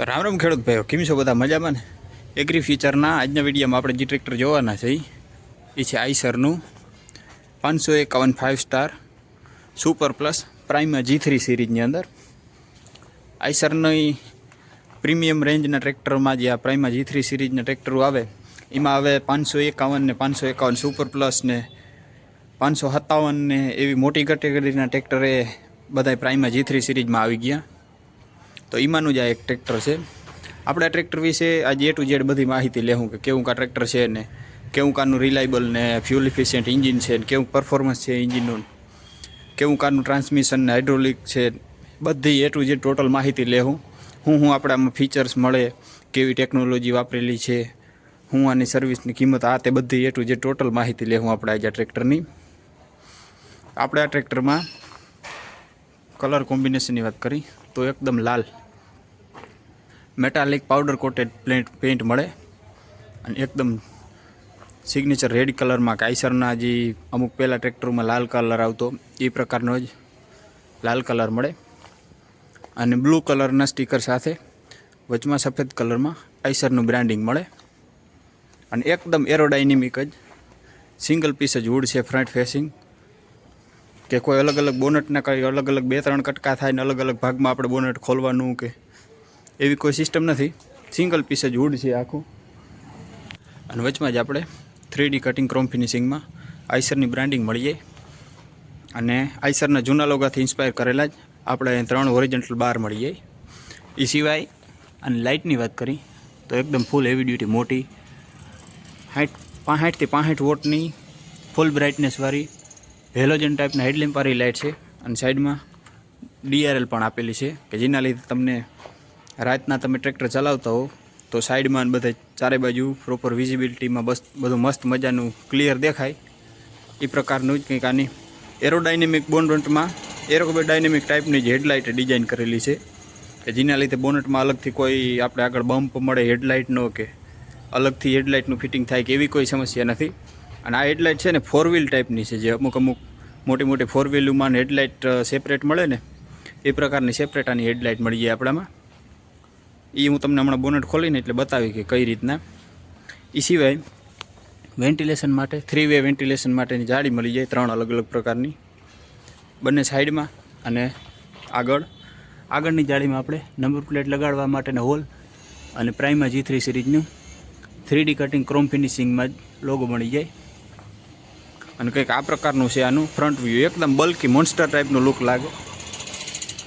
તો રામ રામ ખેડૂત ભાઈઓ, કેમ છો બધા? મજામાં ને? એગ્રી ફ્યુચરના આજના વિડીયોમાં આપણે જે ટ્રેક્ટર જોવાના છે એ છે આઈસરનું 551 5 star super plus prima G3 સિરીઝની અંદર. આઈસરની પ્રીમિયમ રેન્જના ટ્રેક્ટરમાં જે આ પ્રાઇમા G3 સિરીઝના ટ્રેક્ટરો આવે એમાં હવે 551 ને 551 સુપર પ્લસ ને 557 ને એવી મોટી કેટેગરીના ટ્રેક્ટર એ બધા પ્રાઇમા G3 સિરીઝમાં આવી ગયા. તો એમાંનું જ આ એક ટ્રેક્ટર છે. આપણે આ ટ્રેક્ટર વિશે આજે A to Z બધી માહિતી લેવું કે કેવું કા ટ્રેક્ટર છે ને કેવું કાનું રિલાયબલ ને ફ્યુલ ઇફિશિયન્ટ એન્જિન છે ને કેવું પરફોર્મન્સ છે એન્જિનનું, કેવું કાનું ટ્રાન્સમિશન ને હાઇડ્રોલિક છે, બધી A to Z ટોટલ માહિતી લેવું. હું આપણે આમાં ફીચર્સ મળે, કેવી ટેકનોલોજી વાપરેલી છે, હું આની સર્વિસની કિંમત, આ તે બધી A to Z ટોટલ માહિતી લેવું આપણે આજે આ ટ્રેક્ટરની. આપણે આ ટ્રેક્ટરમાં કલર કોમ્બિનેશનની વાત કરી તો એકદમ લાલ મેટાલિક પાવડર કોટેડ પેન્ટ મળે અને એકદમ સિગ્નેચર રેડ કલરમાં આઈસરના જે અમુક પહેલાં ટ્રેક્ટરમાં લાલ કલર આવતો એ પ્રકારનો જ લાલ કલર મળે અને બ્લુ કલરના સ્ટીકર સાથે વચમાં સફેદ કલરમાં આઈસરનું બ્રાન્ડિંગ મળે અને એકદમ એરોડાયનેમિક જ સિંગલ પીસ જ વુડ છે ફ્રન્ટ ફેસિંગ, કે કોઈ અલગ અલગ બોનટના કંઈ અલગ અલગ 2-3 કટકા થાય ને અલગ અલગ ભાગમાં આપણે બોનટ ખોલવાનું કે એવી કોઈ સિસ્ટમ નથી. સિંગલ પીસ જ વુડ છે આખું અને વચમાં જ આપણે 3D કટિંગ ક્રોમ ફિનિશિંગમાં આઈસરની બ્રાન્ડિંગ મળી જાય અને આઈસરના જૂના લોગાથી ઇન્સ્પાયર કરેલા જ આપણે 3 હોરિઝોન્ટલ બાર મળી જાય. એ સિવાય અને લાઇટની વાત કરી તો એકદમ ફૂલ હેવી ડ્યુટી મોટી 65 થી 65 વોટની ફૂલ બ્રાઇટનેસવાળી હેલોજન ટાઈપના હેડલેમ્પ વાળી લાઇટ છે અને સાઈડમાં DRL પણ આપેલી છે કે જેના લીધે તમને રાતના તમે ટ્રેક્ટર ચલાવતા હો તો સાઈડમાં બધા ચારે બાજુ પ્રોપર વિઝિબિલિટીમાં બસ બધું મસ્ત મજાનું ક્લિયર દેખાય એ પ્રકારનું જ કંઈક આની એરોડાયનેમિક બોનટમાં એરોડાયનેમિક ટાઈપની જ હેડલાઇટ ડિઝાઇન કરેલી છે કે જેના લીધે બોનટમાં અલગથી કોઈ આપણે આગળ બમ્પ મળે હેડલાઇટનો કે અલગથી હેડલાઇટનું ફિટિંગ થાય કે એવી કોઈ સમસ્યા નથી. અને આ હેડલાઇટ છે ને 4 વ્હીલ ટાઈપની છે, જે અમુક મોટી મોટી 4 વ્હીલમાં હેડલાઇટ સેપરેટ મળે ને એ પ્રકારની સેપરેટ આની હેડલાઇટ મળી જાય આપણામાં. એ હું તમને હમણાં બોનટ ખોલીને એટલે બતાવી કે કઈ રીતના. એ સિવાય વેન્ટિલેશન માટે 3-વે વેન્ટિલેશન માટેની જાળી મળી જાય 3 અલગ અલગ પ્રકારની બંને સાઈડમાં અને આગળની જાળીમાં આપણે નંબર પ્લેટ લગાડવા માટેના હોલ અને પ્રાઇમા G3 સિરીઝનું 3D કટિંગ ક્રોમ ફિનિશિંગમાં જ લોગો મળી જાય અને કંઈક આ પ્રકારનું છે આનું ફ્રન્ટ વ્યૂ. એકદમ બલ્કી મોન્સ્ટર ટાઈપનું લુક લાગે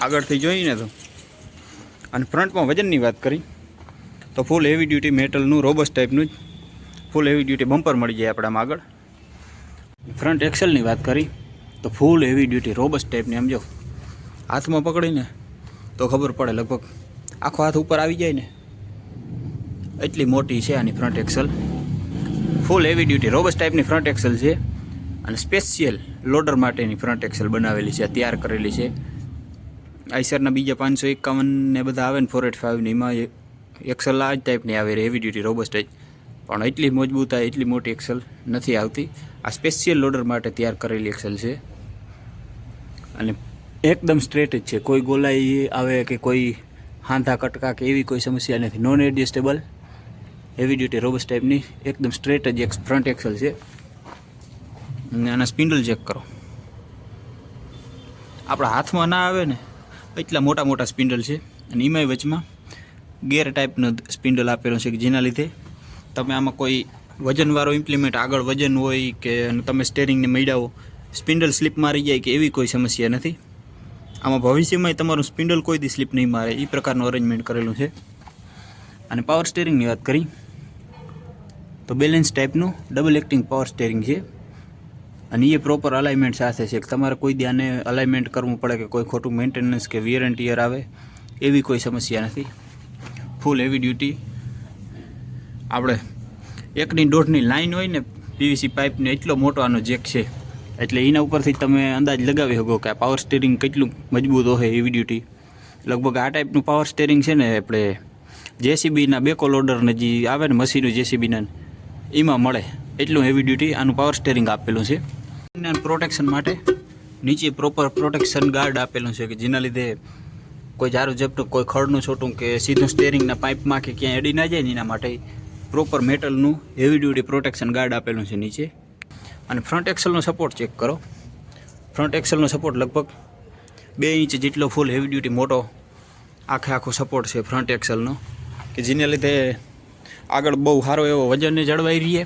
આગળથી જોઈને તો. અને ફ્રન્ટમાં વજનની વાત કરી તો ફૂલ હેવી ડ્યુટી મેટલનું રોબસ ટાઈપનું જ ફૂલ હેવી ડ્યુટી બમ્પર મળી જાય આપણામાં આગળ. ફ્રન્ટ એક્સેલની વાત કરી તો ફૂલ હેવી ડ્યુટી રોબસ ટાઈપની, આમ જો હાથમાં પકડીને તો ખબર પડે લગભગ આખો હાથ ઉપર આવી જાય ને એટલી મોટી છે આની front axle. Full heavy duty robust ટાઈપની ફ્રન્ટ એક્સેલ છે અને સ્પેશિયલ લોડર માટેની ફ્રન્ટ એક્સેલ બનાવેલી છે, તૈયાર કરેલી છે. આઈસરના બીજા 551 ને બધા આવે ને 485 ને એમાં એક્સેલ આ જ ટાઈપની આવે હેવી ડ્યુટી રોબસ્ટ જ, પણ એટલી મજબૂતાઈ એટલી મોટી એક્સેલ નથી આવતી. આ સ્પેશિયલ લોડર માટે તૈયાર કરેલી એક્સેલ છે અને એકદમ સ્ટ્રેટ જ છે, કોઈ ગોલાઈ આવે કે કોઈ હાંધા કટકા કે એવી કોઈ સમસ્યા નથી. Non adjustable heavy duty robust ટાઈપની એકદમ સ્ટ્રેટ જ એક ફ્રન્ટ એક્સેલ છે. અને આના સ્પિન્ડલ ચેક કરો, આપણા હાથમાં ના આવે ને એટલા મોટા મોટા સ્પિન્ડલ છે અને એમાંય વચમાં ગેર ટાઈપનું સ્પિન્ડલ આપેલું છે કે જેના લીધે તમે આમાં કોઈ વજનવાળો ઇમ્પ્લિમેન્ટ આગળ વજન હોય કે તમે સ્ટેરિંગને મળ્યા સ્પિન્ડલ સ્લીપ મારી જાય કે એવી કોઈ સમસ્યા નથી. આમાં ભવિષ્યમાં તમારું સ્પિન્ડલ કોઈ દી સ્લીપ નહીં મારે એ પ્રકારનું અરેન્જમેન્ટ કરેલું છે. અને પાવર સ્ટેરિંગની વાત કરી તો બેલેન્સ ટાઈપનું ડબલ એક્ટિંગ પાવર સ્ટેરિંગ છે અને એ પ્રોપર અલાઇનમેન્ટ સાથે છે કે તમારે કોઈ દી આને અલાઇનમેન્ટ કરવું પડે કે કોઈ ખોટું મેન્ટેનન્સ કે વિયર એન્ડ ટીયર આવે એવી કોઈ સમસ્યા નથી. ફૂલ હેવી ડ્યુટી આપણે 1.5 લાઇન હોય ને PVC પાઇપને એટલો મોટો આનો જેક છે એટલે એના ઉપરથી તમે અંદાજ લગાવી શકો કે આ પાવર સ્ટેરિંગ કેટલું મજબૂત હોય. હેવી ડ્યુટી લગભગ આ ટાઈપનું પાવર સ્ટેરિંગ છે ને આપણે JCBના બેકો લોડરને જે આવે ને મશીનો JCBના એમાં મળે એટલું હેવી ડ્યુટી આનું પાવર સ્ટેરિંગ આપેલું છે. પ્રોટેક્શન માટે નીચે પ્રોપર પ્રોટેક્શન ગાર્ડ આપેલું છે કે જેના લીધે કોઈ જારું ઝપટું, કોઈ ખડનું છોટું કે સીધું સ્ટેરિંગના પાઇપમાં કે ક્યાંય અડી ના જાય ને એના માટે પ્રોપર મેટલનું હેવી ડ્યુટી પ્રોટેક્શન ગાર્ડ આપેલું છે નીચે. અને ફ્રન્ટ એક્સલનો સપોર્ટ ચેક કરો. ફ્રન્ટ એક્સલનો સપોર્ટ લગભગ 2 ઇંચ જેટલો ફૂલ હેવી ડ્યુટી મોટો આખો સપોર્ટ છે ફ્રન્ટ એક્સલનો, કે જેને લીધે આગળ બહુ સારો એવો વજનને જળવાઈ રહીએ.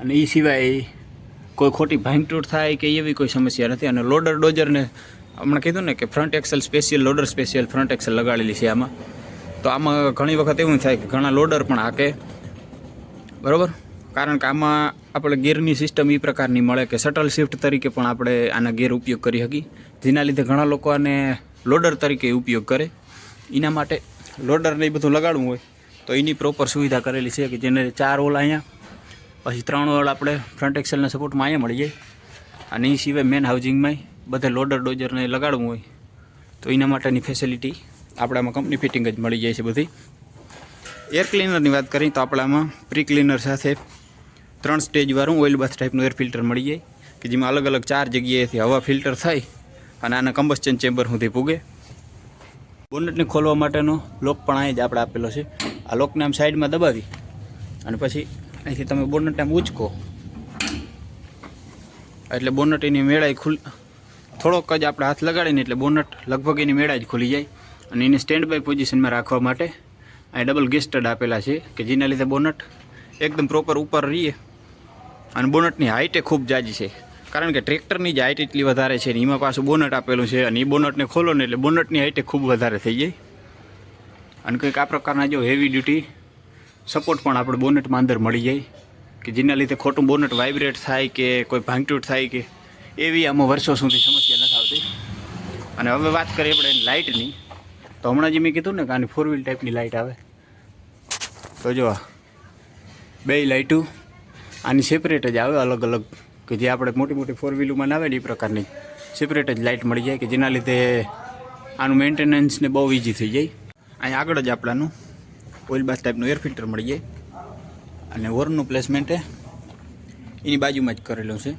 અને એ સિવાય કોઈ ખોટી ભાંગતૂટ થાય કે એવી કોઈ સમસ્યા નથી. અને લોડર ડોઝરને હમણાં કીધું ને કે front axle special, loader special front axle લગાડેલી છે આમાં. તો આમાં ઘણી વખત એવું થાય કે ઘણા લોડર પણ હાકે, બરાબર. કારણ કે આમાં આપણે ગિયરની સિસ્ટમ એ પ્રકારની મળે કે શટલ શિફ્ટ તરીકે પણ આપણે આના ગિયર ઉપયોગ કરી શકીએ, જેના લીધે ઘણા લોકો આને લોડર તરીકે ઉપયોગ કરે. એના માટે લોડરને એ બધું લગાડવું હોય તો એની પ્રોપર સુવિધા કરેલી છે, કે જેને 4 હોલ અહીંયા, પછી 3 હોલ આપણે ફ્રન્ટ એક્સલના સપોર્ટમાં અહીંયા મળી જાય. અને એ સિવાય મેન હાઉસિંગમાં બધે લોડર ડોઝરને લગાડવું હોય તો એના માટેની ફેસિલિટી આપણામાં કંપની ફિટિંગ જ મળી જાય છે બધી. એર ક્લીનરની વાત કરીએ તો આપણામાં પ્રી ક્લીનર સાથે 3 સ્ટેજવાળું ઓઇલ બાથ ટાઈપનું એર ફિલ્ટર મળી જાય, કે જેમાં અલગ અલગ 4 જગ્યાએથી હવા ફિલ્ટર થાય અને આના કમ્બસ્ચન ચેમ્બર સુધી પૂગે. બોનટને ખોલવા માટેનો લોક પણ અહીં જ આપણે આપેલો છે. આ લોકને આમ સાઈડમાં દબાવી અને પછી અહીંથી તમે બોનટને આમ ઉંચકો એટલે બોનટ એની મેળાઈ થોડોક જ આપણે હાથ લગાડીને એટલે બોનટ લગભગ એની મેળા જ ખુલી જાય. અને એને સ્ટેન્ડ બાય પોઝિશનમાં રાખવા માટે અહીં ડબલ ગેસ્ટડ આપેલા છે, કે જેના લીધે બોનટ એકદમ પ્રોપર ઉપર રહીએ. અને બોનટની હાઇટે ખૂબ જાજી છે, કારણ કે ટ્રેક્ટરની જ હાઇટ એટલી વધારે છે ને એમાં પાછું બોનટ આપેલું છે. અને એ બોનટને ખોલો ને એટલે બોનટની હાઇટે ખૂબ વધારે થઈ જાય. અને કંઈક આ પ્રકારના જો હેવી ડ્યુટી સપોર્ટ પણ આપણે બોનટમાં અંદર મળી જાય, કે જેના લીધે ખોટું બોનટ વાઇબ્રેટ થાય કે કોઈ ભાંગતૂટ થાય કે એવી આમાં વર્ષો સુધી સમસ્યા નથી આવતી. અને હવે વાત કરીએ આપણે લાઇટની, તો હમણાં જે મેં કીધું ને કે આની 4 વ્હીલ ટાઈપની લાઇટ આવે, તો જો 2 લાઇટું આની સેપરેટ જ આવે, અલગ અલગ, કે જે આપણે મોટી મોટી 4 વ્હીલોમાં આવે ને એ પ્રકારની સેપરેટ જ લાઇટ મળી જાય, કે જેના લીધે આનું મેન્ટેનન્સને બહુ ઇઝી થઈ જાય. અહીં આગળ જ આપણાનું ઓઇલ બાથ ટાઈપનું એર ફિલ્ટર મળી જાય. અને હોર્નનું પ્લેસમેન્ટ એની બાજુમાં જ કરેલું છે.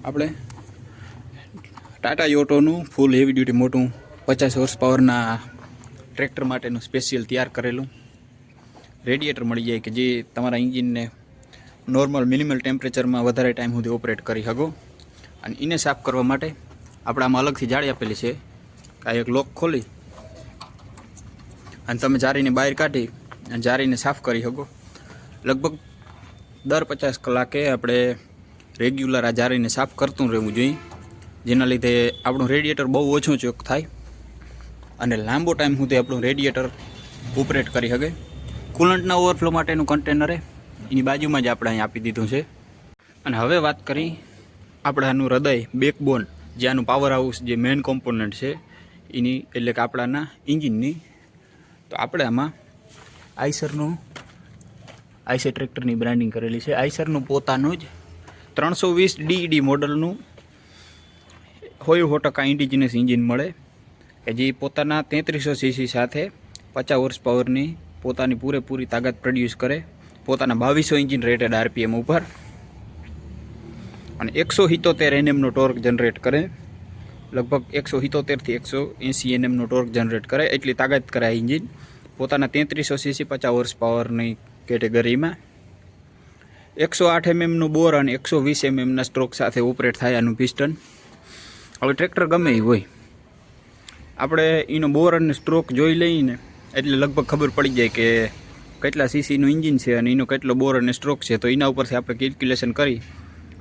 આપણે ટાટા યોટોનું ફૂલ હેવી ડ્યુટી મોટું 50 હોર્સ પાવરના ટ્રેક્ટર માટેનું સ્પેશિયલ તૈયાર કરેલું રેડિએટર મળી જાય, કે જે તમારા એન્જિનને નોર્મલ મિનિમલ ટેમ્પરેચરમાં વધારે ટાઈમ સુધી ઓપરેટ કરી શકો. અને એને સાફ કરવા માટે આપણે આમાં અલગથી જાળી આપેલી છે, કે આ એક લોક ખોલી અને તમે જારીને બહાર કાઢી અને જારીને સાફ કરી શકો. લગભગ દર 50 કલાકે આપણે રેગ્યુલર આ જારીને સાફ કરતું રહેવું જોઈએ, જેના લીધે આપણું રેડિએટર બહુ ઓછું ચોક થાય અને લાંબો ટાઈમ સુધી આપણું રેડિએટર ઓપરેટ કરી શકે. કુલન્ટના ઓવરફ્લો માટેનું કન્ટેનર એની બાજુમાં જ આપણે અહીં આપી દીધું છે. અને હવે વાત કરી આપણે આનું હૃદય, બેકબોન, જે આનું પાવર હાઉસ, જે મેઇન કોમ્પોનન્ટ છે એની, એટલે કે આપણાના એન્જિનની. તો આપણે આમાં આઈસર ટ્રેક્ટરની બ્રાન્ડિંગ કરેલી છે. આઈસરનું પોતાનું જ 320 DED મોડલનું 100% ઇન્ડિજિનસ એન્જિન મળે, કે જે પોતાના 3300 cc સાથે 50 હોર્સ પાવરની પોતાની પૂરેપૂરી તાકાત પ્રોડ્યુસ કરે, પોતાના 2200 એન્જિન રેટેડ RPM ઉપર, અને 177 Nmનો ટોર્ક જનરેટ કરે. લગભગ 177 થી 180 Nmનો ટોર્ક જનરેટ કરે એટલી તાકાત કરે આ એન્જિન પોતાના 3300 cc 50 હોર્સ પાવરની કેટેગરીમાં. 108 mmનું બોર અને 120 mmના સ્ટ્રોક સાથે ઓપરેટ થાય આનું પિસ્ટન. હવે ટ્રેક્ટર ગમે એ હોય, આપણે એનો બોર અને સ્ટ્રોક જોઈ લઈને એટલે લગભગ ખબર પડી જાય કે કેટલા સીસીનું એન્જિન છે અને એનો કેટલો બોર અને સ્ટ્રોક છે. તો એના ઉપરથી આપણે કેલ્ક્યુલેશન કરી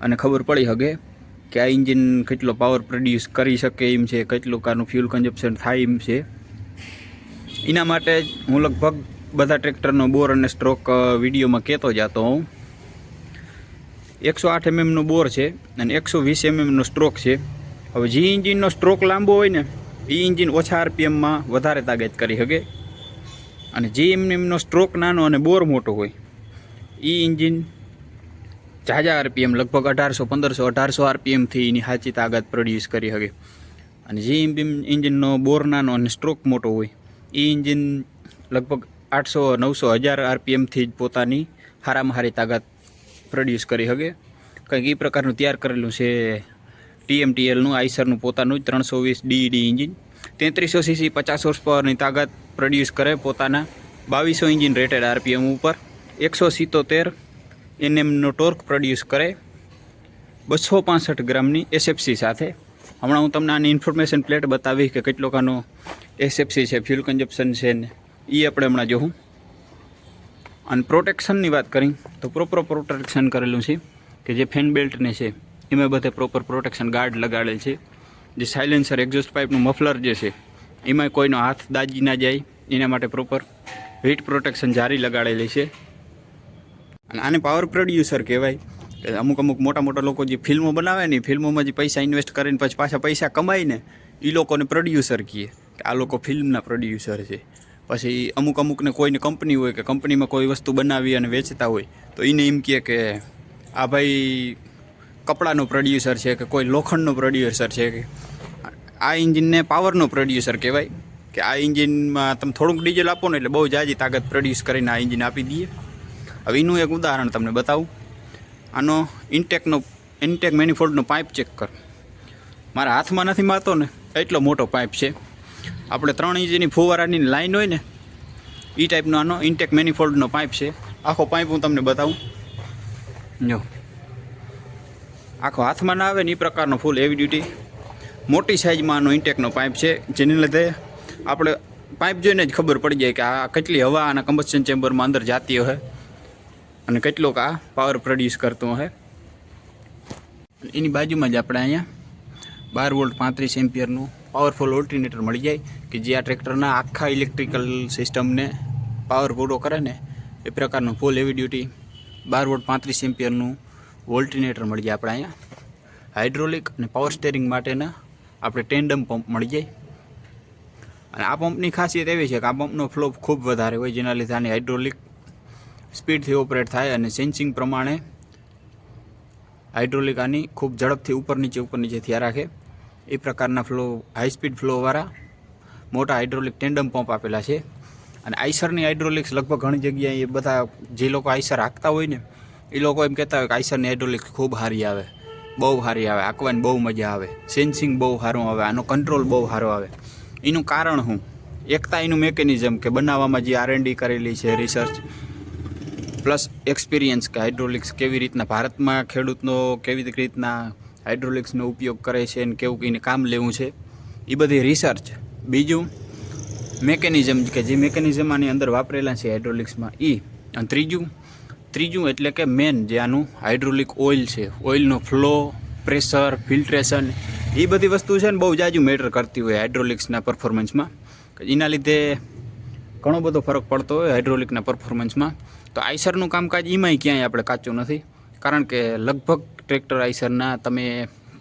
અને ખબર પડી શકે કે આ એન્જિન કેટલો પાવર પ્રોડ્યુસ કરી શકે એમ છે, કેટલું કારનું ફ્યુલ કન્ઝપ્શન થાય એમ છે. એના માટે હું લગભગ બધા ટ્રેક્ટરનો બોર અને સ્ટ્રોક વિડીયોમાં કહેતો જતો હોઉં. 108 mmનો બોર છે અને 120 mmનો સ્ટ્રોક છે. હવે જે એન્જિનનો સ્ટ્રોક લાંબો હોય ને એ એન્જિન ઓછા RPMમાં વધારે તાકાત કરી શકે, અને જે એમનો સ્ટ્રોક નાનો અને બોર મોટો હોય એ એન્જિન ઝાઝા RPM, લગભગ 1800-1500-1800 RPMથી એની સાચી તાકાત પ્રોડ્યુસ કરી શકે. અને જે એન્જિનનો બોર નાનો અને સ્ટ્રોક મોટો હોય એ એન્જિન લગભગ 800-900-1000 RPMથી જ પોતાની સારામાં સારી તાકાત પ્રોડ્યુસ કરી શકે. કંઈક એ પ્રકારનું તૈયાર કરેલું છે TMTLનું, આઈસરનું પોતાનું જ 320 DED એન્જિન. 3300 સીસી 50 હોર્સ પાવરની તાકાત પ્રોડ્યુસ કરે પોતાના 2200 ઇન્જિન રેટેડ આરપીએમ ઉપર 177 એનએમનો ટોર્ક પ્રોડ્યુસ કરે 265 ગ્રામની એસએફસી સાથે. હમણાં હું તમને આની ઇન્ફોર્મેશન પ્લેટ બતાવી કે કેટલો કાનો એસએફસી છે, ફ્યુલ કન્ઝપ્શન છે ને એ આપણે હમણાં જોઉં. અને પ્રોટેક્શનની વાત કરી તો પ્રોપર પ્રોટેક્શન કરેલું છે કે જે ફેન બેલ્ટને છે એમાં બધે પ્રોપર પ્રોટેક્શન ગાર્ડ લગાડેલ છે. જે સાયલેન્સર એક્ઝોસ્ટ પાઇપનું મફલર જે છે એમાં કોઈનો હાથ દાજી ના જાય એના માટે પ્રોપર હીટ પ્રોટેક્શન જારી લગાડેલી છે. અને આને પાવર પ્રોડ્યુસર કહેવાય કે અમુક મોટા લોકો જે ફિલ્મો બનાવે ને ફિલ્મોમાં જે પૈસા ઇન્વેસ્ટ કરીને પછી પાછા પૈસા કમાઈને એ લોકોને પ્રોડ્યુસર કહે કે આ લોકો ફિલ્મના પ્રોડ્યુસર છે. પછી અમુકને કોઈની કંપની હોય કે કંપનીમાં કોઈ વસ્તુ બનાવી અને વેચતા હોય તો એને એમ કહે કે આ ભાઈ કપડાનો પ્રોડ્યુસર છે કે કોઈ લોખંડનો પ્રોડ્યુસર છે કે આ એન્જિનને પાવરનો પ્રોડ્યુસર કહેવાય કે આ એન્જિનમાં તમે થોડુંક ડીઝલ આપો ને એટલે બહુ જાજી તાકાત પ્રોડ્યુસ કરીને આ એન્જિન આપી દઈએ. હવે એનું એક ઉદાહરણ તમને બતાવું. આનો ઇન્ટેક મેનિફોલ્ડનો પાઇપ ચેક કર. મારા હાથમાં નથી મારતો ને એટલો મોટો પાઇપ છે. આપણે 3 ઇંચની ફુવારાની લાઈન હોય ને એ ટાઈપનો આનો ઇન્ટેક મેનિફોલ્ડનો પાઇપ છે. આખો પાઇપ હું તમને બતાવું. જો આખો હાથમાં ના આવે ને એ પ્રકારનો ફૂલ હેવી ડ્યુટી મોટી સાઇઝમાં આનો ઇન્ટેકનો પાઇપ છે, જેને લીધે આપણે પાઇપ જોઈને જ ખબર પડી જાય કે આ કેટલી હવા આના કમ્બસ્શન ચેમ્બરમાં અંદર જાતી હોય અને કેટલોક આ પાવર પ્રોડ્યુસ કરતો હોય. એની બાજુમાં જ આપણે અહીંયા 12 વોલ્ટ 35 એમ્પિયરનું પાવરફુલ ઓલ્ટરનેટર મળી જાય કે જે આ ટ્રેક્ટરના આખા ઇલેક્ટ્રિકલ સિસ્ટમને પાવર પૂરો કરે ને એ પ્રકારનું ફૂલ હેવી ડ્યુટી 12 વોલ્ટ 35 એમ્પિયરનું ઓલ્ટરનેટર મળી જાય. આપણે અહીંયા હાઇડ્રોલિક અને પાવર સ્ટેરિંગ માટેના આપણે ટેન્ડમ પંપ મળી જાય. અને આ પંપની ખાસિયત એવી છે કે આ પંપનો ફ્લો ખૂબ વધારે હોય, જેના લીધે આની હાઇડ્રોલિક સ્પીડથી ઓપરેટ થાય અને સેન્સિંગ પ્રમાણે હાઇડ્રોલિક આની ખૂબ ઝડપથી ઉપર નીચે થયા રાખે. એ પ્રકારના હાઈ સ્પીડ ફ્લોવાળા મોટા હાઇડ્રોલિક ટેન્ડમ પંપ આપેલા છે. અને આઈસરની હાઇડ્રોલિક્સ લગભગ ઘણી જગ્યાએ એ બધા જે લોકો આઈસર હાંકતા હોય ને એ લોકો એમ કહેતા હોય કે આઈસરની હાઇડ્રોલિક્સ ખૂબ સારી આવે, બહુ સારી આવે, હાંકવાની બહુ મજા આવે, સેન્સિંગ બહુ સારું આવે, આનો કંટ્રોલ બહુ સારો આવે. એનું કારણ શું? એકતા એનું મેકેનિઝમ કે બનાવવામાં જે R&D કરેલી છે, રિસર્ચ પ્લસ એક્સપિરિયન્સ કે હાઇડ્રોલિક્સ કેવી રીતના ભારતમાં ખેડૂતનો કેવી રીતના હાઇડ્રોલિક્સનો ઉપયોગ કરે છે અને કેવું એને કામ લેવું છે એ બધી રિસર્ચ. બીજું મેકેનિઝમ કે જે મેકેનિઝમ આની અંદર વાપરેલા છે હાઇડ્રોલિક્સમાં એ. અને ત્રીજું એટલે કે મેન જે આનું હાઇડ્રોલિક ઓઇલ છે, ઓઇલનો ફ્લો, પ્રેશર, ફિલ્ટ્રેશન એ બધી વસ્તુ છે ને બહુ જાજુ મેટર કરતી હોય હાઇડ્રોલિક્સના પરફોર્મન્સમાં. એના લીધે ઘણો બધો ફરક પડતો હોય હાઇડ્રોલિકના પરફોર્મન્સમાં. તો આઈસરનું કામકાજ એમાંય ક્યાંય આપણે કાચું નથી, કારણ કે લગભગ ટ્રેક્ટર આઈસરના તમે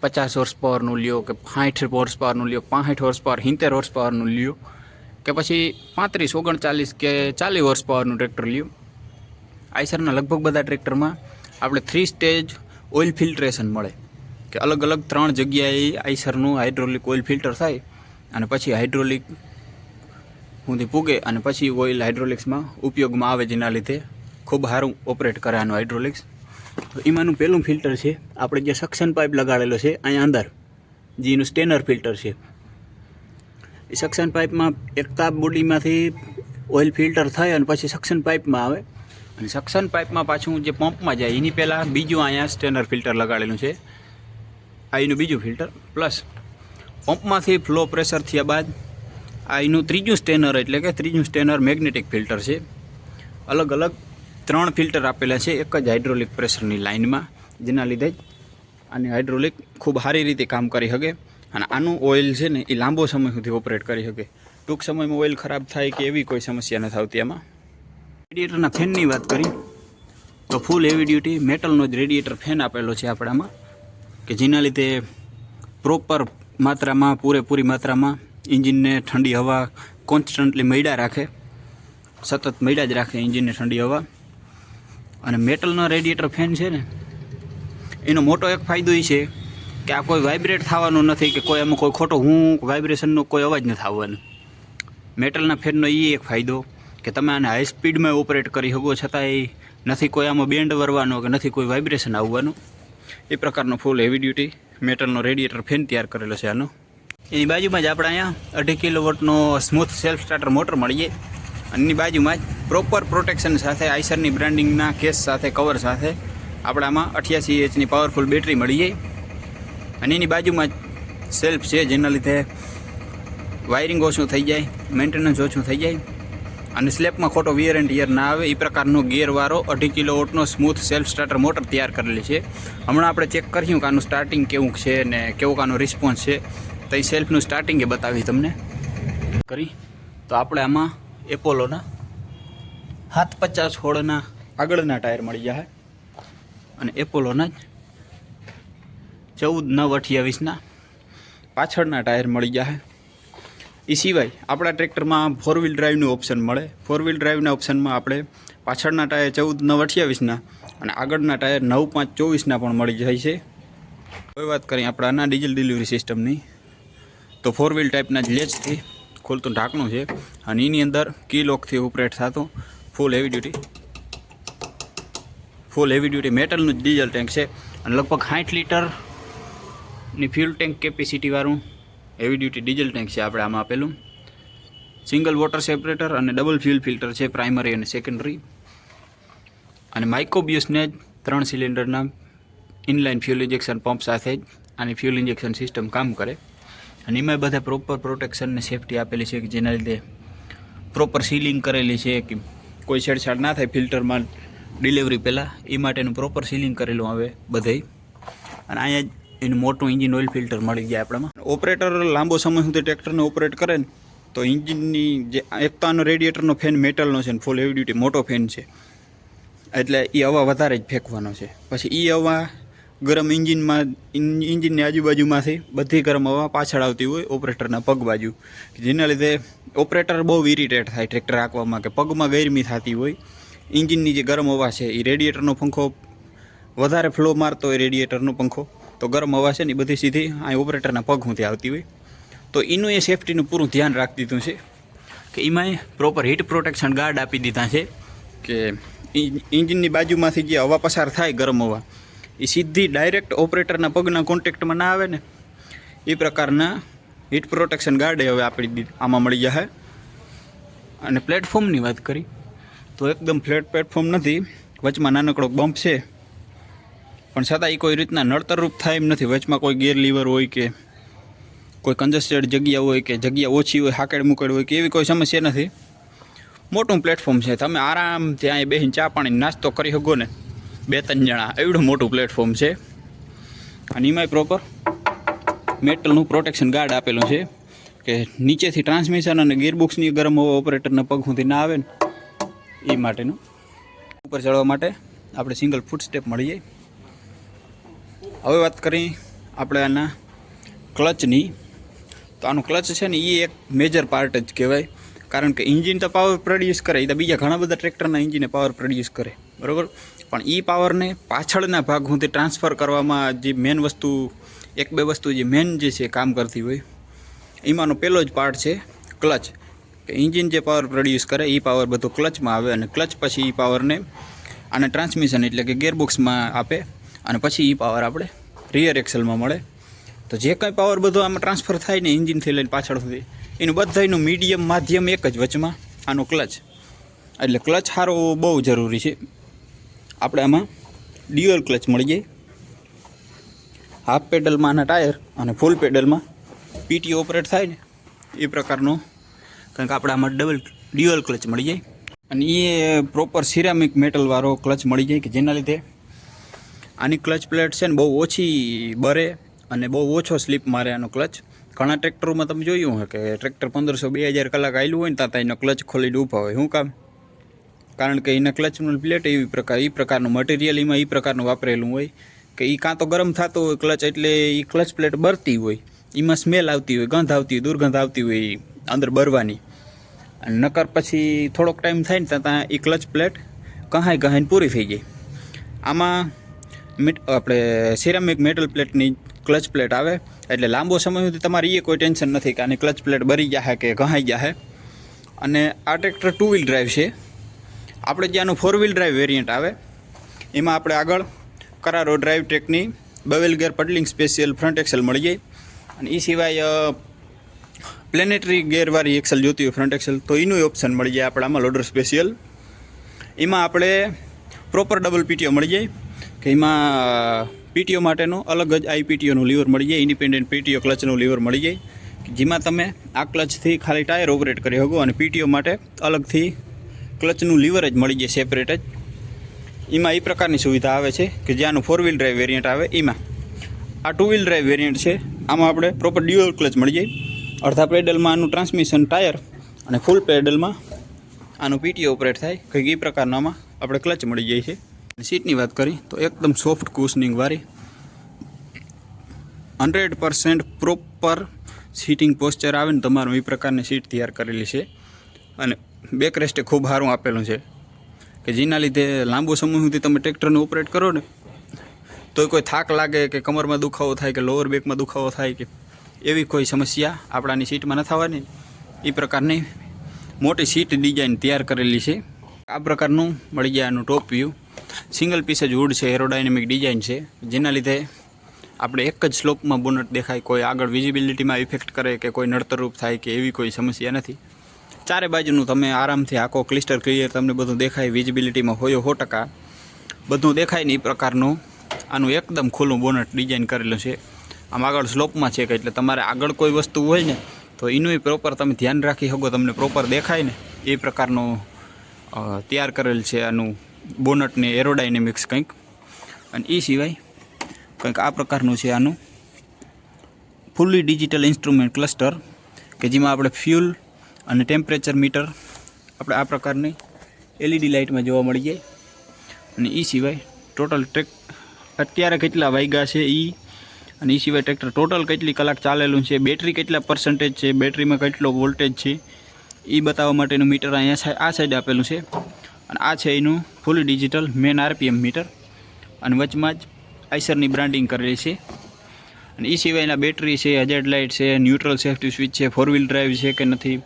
50 હોર્સ પાવરનું લ્યો કે 60 હોર્સ પાવરનું લ્યો, 65 હોર્સ પાવર, 70 હોર્સ પાવરનું લ્યો કે પછી 35, 39 કે 40 હોર્સ પાવરનું ટ્રેક્ટર લ્યો, આઈસરના લગભગ બધા ટ્રેક્ટરમાં આપણે 3 સ્ટેજ ઓઇલ ફિલ્ટ્રેશન મળે કે અલગ 3 જગ્યાએ આઈસરનું હાઇડ્રોલિક ઓઇલ ફિલ્ટર થાય અને પછી હાઇડ્રોલિક સુધી પૂગે અને પછી ઓઇલ હાઇડ્રોલિક્સમાં ઉપયોગમાં આવે, જેના લીધે ખૂબ સારું ઓપરેટ કરે આનું હાઇડ્રોલિક્સ. તો એમાંનું પહેલું ફિલ્ટર છે આપણે જે સક્શન પાઇપ લગાડેલો છે અહીંયા અંદર, જે એનું સ્ટેનર ફિલ્ટર છે. એ સક્શન પાઇપમાં એકતા બોડીમાંથી ઓઇલ ફિલ્ટર થાય અને પછી સક્શન પાઇપમાં આવે અને સક્શન પાઇપમાં પાછું જે પંપમાં જાય એની પહેલાં બીજું અહીંયા સ્ટેનર ફિલ્ટર લગાડેલું છે. આ એનું બીજું ફિલ્ટર પ્લસ પંપમાંથી ફ્લો પ્રેશર થયા બાદ આ એનું ત્રીજું સ્ટેનર મેગ્નેટિક ફિલ્ટર છે. અલગ 3 ફિલ્ટર આપેલા છે એક જ હાઇડ્રોલિક પ્રેશરની લાઇનમાં, જેના લીધે જ આની હાઇડ્રોલિક ખૂબ સારી રીતે કામ કરી શકે અને આનું ઓઇલ છે ને એ લાંબો સમય સુધી ઓપરેટ કરી શકે. ટૂંક સમયમાં ઓઇલ ખરાબ થાય કે એવી કોઈ સમસ્યા નથી આવતી આમાં. રેડિએટરના ફેનની વાત કરી તો ફૂલ હેવી ડ્યુટી મેટલનો જ રેડિએટર ફેન આપેલો છે આપણામાં કે જેના લીધે પ્રોપર માત્રામાં, પૂરેપૂરી માત્રામાં એન્જિનને ઠંડી હવા કોન્સ્ટન્ટલી મળ્યા રાખે, સતત મળ્યા જ રાખે એન્જિનને ઠંડી હવા. અને મેટલનો રેડિએટર ફેન છે ને એનો મોટો એક ફાયદો એ છે કે આ કોઈ વાઇબ્રેટ થવાનું નથી કે કોઈ એમાં કોઈ ખોટો વાઇબ્રેશનનો કોઈ અવાજ નથી આવવાનો. મેટલના ફેનનો એ એક ફાયદો કે તમે આને હાઈ સ્પીડમાં ઓપરેટ કરી શકો છતાંય નથી કોઈ આમાં બેન્ડ વરવાનો કે નથી કોઈ વાઇબ્રેશન આવવાનું. એ પ્રકારનો ફૂલ હેવી ડ્યુટી મેટલનો રેડિએટર ફેન તૈયાર કરેલો છે આનો. એની બાજુમાં જ આપણે અહીંયા 2.5 કિલોવોટનો સ્મૂથ સેલ્ફ સ્ટાર્ટર મોટર મળી જાય. અને એની બાજુમાં જ પ્રોપર પ્રોટેક્શન સાથે આઈસરની બ્રાન્ડિંગના કેસ સાથે કવર સાથે આપણામાં 88 Hની પાવરફુલ બેટરી મળી જાય. અને એની બાજુમાં જ સેલ્ફ છે, જેના લીધે વાયરિંગ ઓછું થઈ જાય, મેન્ટેનન્સ ઓછું થઈ જાય અને સ્લેપમાં ખોટો વિયર એન્ડ ટિયર ના આવે. એ પ્રકારનો ગિયરવાળો 2.5 કિલોવોટનો સ્મૂથ સેલ્ફ સ્ટાર્ટર મોટર તૈયાર કરેલી છે. હમણાં આપણે ચેક કર્યું કે આનું સ્ટાર્ટિંગ કેવું છે ને કેવો આનો રિસ્પોન્સ છે, તો એ સેલ્ફનું સ્ટાર્ટિંગ એ બતાવી તમને કરી. તો આપણે આમાં એપોલોના 750 હોળના આગળના ટાયર મળી જાય અને એપોલોના જ 14/9/28ના પાછળના ટાયર મળી જાય. એ સિવાય આપણા ટ્રેક્ટરમાં 4 વ્હીલ ડ્રાઈવનું ઓપ્શન મળે. 4 વ્હીલ ડ્રાઈવના ઓપ્શનમાં આપણે પાછળના ટાયર 14/9/28ના અને આગળના ટાયર 9/5/24ના પણ મળી જાય છે. કોઈ વાત કરીએ આપણે આના ડીઝલ ડિલિવરી સિસ્ટમની, તો 4 વ્હીલ ટાઈપના જ લેચથી ખોલતું ઢાંકણું છે અને એની અંદર કી લોકથી ઓપરેટ થતું ફૂલ હેવી ડ્યુટી મેટલનું જ ડીઝલ ટેન્ક છે અને લગભગ 60 લીટરની ફ્યુલ ટેન્ક કેપેસિટીવાળું હેવી ડ્યુટી ડીઝલ ટેન્ક છે આપણે આમાં આપેલું. સિંગલ વોટર સેપરેટર અને ડબલ ફ્યુલ ફિલ્ટર છે, પ્રાઇમરી અને સેકન્ડરી. અને માઇક્રોબ્યુસને જ 3 સિલિન્ડરના ઇનલાઇન ફ્યુલ ઇન્જેક્શન પંપ સાથે જ આની ફ્યુલ ઇન્જેક્શન સિસ્ટમ કામ કરે. અને એમાં બધા પ્રોપર પ્રોટેક્શન ને સેફટી આપેલી છે કે જેના લીધે પ્રોપર સીલિંગ કરેલી છે કે કોઈ છેડછાડ ના થાય ફિલ્ટરમાં ડિલિવરી પહેલાં, એ માટેનું પ્રોપર સીલિંગ કરેલું આવે બધે. અને અહીંયા જ એનું મોટું ઇન્જિન ઓઇલ ફિલ્ટર મળી જાય આપણામાં. ઓપરેટર લાંબો સમય સુધી ટ્રેક્ટરને ઓપરેટ કરે ને તો ઇન્જિનની જે એક તો આનો રેડિએટરનો ફેન મેટલનો છે ને ફૂલ હેવી ડ્યુટી મોટો ફેન છે, એટલે એ હવા વધારે જ ફેંકવાનો છે. પછી એ હવા ગરમ ઇન્જિનની આજુબાજુમાંથી બધી ગરમ હવા પાછળ આવતી હોય ઓપરેટરના પગ બાજુ, જેના લીધે ઓપરેટર બહુ ઇરિટેટ થાય ટ્રેક્ટર હાંકવામાં કે પગમાં ગરમી થતી હોય. ઇન્જિનની જે ગરમ હવા છે એ રેડિએટરનો પંખો વધારે ફ્લો મારતો હોય, રેડિએટરનો પંખો તો ગરમ હવા છે ને એ બધી સીધી આ ઓપરેટરના પગ સુધી આવતી હોય. તો એનું એ સેફટીનું પૂરું ધ્યાન રાખી દીધું છે કે એમાં પ્રોપર હીટ પ્રોટેક્શન ગાર્ડ આપી દીધા છે કે ઇન્જિનની બાજુમાંથી જે હવા પસાર થાય ગરમ હવા એ સીધી ડાયરેક્ટ ઓપરેટરના પગના કોન્ટેક્ટમાં ના આવે ને, એ પ્રકારના હીટ પ્રોટેક્શન ગાર્ડ હવે આપણી આમાં મળી જાય. અને પ્લેટફોર્મની વાત કરી તો એકદમ ફ્લેટ પ્લેટફોર્મ નથી, વચમાં નાનકડો બમ્પ છે, પણ છતાં એ કોઈ રીતના નડતરરૂપ થાય એમ નથી. વચમાં કોઈ ગેર લીવર હોય કે કોઈ કન્જસ્ટેડ જગ્યા હોય કે જગ્યા ઓછી હોય, હાકેડ મુકેડ હોય કે એવી કોઈ સમસ્યા નથી. મોટું પ્લેટફોર્મ છે, તમે આરામ ત્યાં બેસીને ચા પાણી નાસ્તો કરી શકો ને 2-3 જણા, એવડું મોટું પ્લેટફોર્મ છે. અને એમાંય પ્રોપર મેટલનું પ્રોટેક્શન ગાર્ડ આપેલું છે કે નીચેથી ટ્રાન્સમિશન અને ગિયરબોક્સની ગરમ હવા ઓપરેટરના પગ સુધી ના આવે ને એ માટેનું. ઉપર ચડવા માટે આપણે સિંગલ ફૂટ સ્ટેપ મળી જાય. હવે વાત કરીએ આપણે આના ક્લચની, તો આનું ક્લચ છે ને એ એક મેજર પાર્ટ જ કહેવાય, કારણ કે એન્જિન તો પાવર પ્રોડ્યુસ કરે, એ તો બીજા ઘણા બધા ટ્રેક્ટરના એન્જિને પાવર પ્રોડ્યુસ કરે, બરાબર, પણ એ પાવરને પાછળના ભાગ સુધી ટ્રાન્સફર કરવામાં જે મેન વસ્તુ 1-2 વસ્તુ જે મેન જે છે કામ કરતી હોય, એમાંનો પહેલો જ પાર્ટ છે ક્લચ. કે એન્જિન જે પાવર પ્રોડ્યુસ કરે એ પાવર બધો ક્લચમાં આવે અને ક્લચ પછી એ પાવરને આને ટ્રાન્સમિશન એટલે કે ગિયરબોક્સમાં આપે અને પછી એ પાવર આપણે રિયર એક્સલમાં મળે. તો જે કંઈ પાવર બધો આમાં ટ્રાન્સફર થાય ને એન્જિનથી લઈને પાછળ સુધી, એનું બધાનું મીડિયમ માધ્યમ એક જ વચમાં આનો ક્લચ. એટલે ક્લચ સારો બહુ જરૂરી છે. આપણે આમાં ડ્યુઅલ ક્લચ મળી જાય, હાફ પેડલમાં આના ટાયર અને ફૂલ પેડલમાં પીટી ઓપરેટ થાય ને એ પ્રકારનો કંઈક આપણે આમાં ડ્યુઅલ ક્લચ મળી જાય. અને એ પ્રોપર સિરામિક મેટલવાળો ક્લચ મળી જાય કે જેના લીધે આની ક્લચ પ્લેટ છે ને બહુ ઓછી બરે અને બહુ ઓછો સ્લીપ મારે આનો ક્લચ. ઘણા ટ્રેક્ટરોમાં તમે જોયું હોય કે ટ્રેક્ટર 1500-2000 કલાક આવેલું હોય ને ત્યાં એનો ક્લચ ખોલીને ઊભા હોય. શું કામ? કારણ કે એના ક્લચનું પ્લેટ એ પ્રકારનું મટીરિયલ એમાં એ પ્રકારનું વાપરેલું હોય કે એ કાં તો ગરમ થતો હોય ક્લચ, એટલે એ ક્લચ પ્લેટ બરતી હોય, એમાં સ્મેલ આવતી હોય, ગંધ આવતી હોય, દુર્ગંધ આવતી હોય અંદર બરવાની. અને નકર પછી થોડોક ટાઈમ થાય ને ત્યાં એ ક્લચ પ્લેટ કહાઈને પૂરી થઈ જાય. આમાં આપણે સિરામિક મેટલ પ્લેટની ક્લચ પ્લેટ આવે એટલે લાંબો સમય સુધી તમારે એ કોઈ ટેન્શન નથી કે આની ક્લચ પ્લેટ બરી જશે કે ઘહાઈ જશે. અને આ ટ્રેક્ટર 2 વ્હીલ ડ્રાઈવ છે. આપણે જે આનું 4 વ્હીલ ડ્રાઈવ વેરિયન્ટ આવે એમાં આપણે આગળ કરારો ડ્રાઈવ ટ્રેકની 2 વ્હીલ ગેર પડલિંગ સ્પેશિયલ ફ્રન્ટ એક્સેલ મળી જાય. અને એ સિવાય પ્લેનેટરી ગેરવાળી એક્સેલ જોતી હોય ફ્રન્ટ એક્સેલ તો એનું ઓપ્શન મળી જાય આપણામાં લોડર સ્પેશિયલ. એમાં આપણે પ્રોપર ડબલ પીટીઓ મળી જાય કે એમાં પીટીઓ માટેનો અલગ જ આઈપીટીઓનું લીવર મળી જાય, ઇન્ડિપેન્ડન્ટ પીટીઓ ક્લચનું લીવર મળી જાય, જેમાં તમે આ ક્લચથી ખાલી ટાયર ઓપરેટ કરી શકો અને પીટીઓ માટે અલગથી ક્લચનું લીવર જ મળી જાય સેપરેટ જ. એમાં એ પ્રકારની સુવિધા આવે છે કે જ્યાંનું 4 વ્હીલ ડ્રાઈવ વેરિયન્ટ આવે એમાં. આ 2 વ્હીલ ડ્રાઈવ વેરિયન્ટ છે, આમાં આપણે પ્રોપર ડ્યુઅલ ક્લચ મળી જાય. અડધા પેડલમાં આનું ટ્રાન્સમિશન ટાયર અને ફૂલ પેડલમાં આનું પીટીઓ ઓપરેટ થાય, કંઈક એ પ્રકારનામાં આપણે ક્લચ મળી જાય છે. સીટની વાત કરી તો એકદમ સોફ્ટ કુશનિંગવાળી 100% પ્રોપર સીટિંગ પોસ્ચર આવે ને તમારું એ પ્રકારની સીટ તૈયાર કરેલી છે. અને બેક રેસ્ટે ખૂબ સારું આપેલું છે કે જેના લીધે લાંબો સમય સુધી તમે ટ્રેક્ટરને ઓપરેટ કરો ને તો કોઈ થાક લાગે કે કમરમાં દુખાવો થાય કે લોઅર બેકમાં દુખાવો થાય કે એવી કોઈ સમસ્યા આપણાની સીટમાં ન થવાની એ પ્રકારની મોટી સીટ ડિઝાઇન તૈયાર કરેલી છે. આ પ્રકારનું મળી જાય આનું ટોપ વ્યૂ. સિંગલ પીસ જ વુડ છે, એરોડાયનેમિક ડિઝાઇન છે, જેના લીધે આપણે એક જ સ્લોપમાં બોનટ દેખાય, કોઈ આગળ વિઝિબિલિટીમાં ઇફેક્ટ કરે કે કોઈ નડતરરૂપ થાય કે એવી કોઈ સમસ્યા નથી. ચારે બાજુનું તમે આરામથી આખો ક્લિસ્ટર ક્લિયર તમને બધું દેખાય, વિઝિબિલિટીમાં હોય 100% બધું દેખાય ને એ પ્રકારનું આનું એકદમ ખુલ્લું બોનટ ડિઝાઇન કરેલું છે. આમ આગળ સ્લોપમાં છે કે એટલે તમારે આગળ કોઈ વસ્તુ હોય ને તો એનું પ્રોપર તમે ધ્યાન રાખી શકો, તમને પ્રોપર દેખાય ને એ પ્રકારનું તૈયાર કરેલ છે આનું બોનટને એરોડાયનેમિક્સ કંઈક. અને એ સિવાય કંઈક આ પ્રકારનું છે આનું ફૂલ્લી ડિજિટલ ઇન્સ્ટ્રુમેન્ટ ક્લસ્ટર કે જેમાં આપણે ફ્યુલ અને ટેમ્પરેચર મીટર આપણે આ પ્રકારની એલઈડી લાઇટમાં જોવા મળી જાય. અને એ સિવાય ટોટલ અત્યારે કેટલા વાગ્યા છે એ, અને એ સિવાય ટ્રેક્ટર ટોટલ કેટલી કલાક ચાલેલું છે, બેટરી કેટલા પર્સન્ટેજ છે, બેટરીમાં કેટલો વોલ્ટેજ છે એ બતાવવા માટેનું મીટર અહીંયા આ સાઈડ આપેલું છે. અને આ છે એનું ફૂલી ડિજિટલ મેન આરપીએમ મીટર અને વચમાં જ આઈસરની બ્રાન્ડિંગ કરેલી છે. અને એ સિવાયના બેટરી છે, હજાર્ડ લાઇટ છે, ન્યુટ્રલ સેફ્ટી સ્વિચ છે, 4 વ્હીલ ડ્રાઈવ છે કે નથી,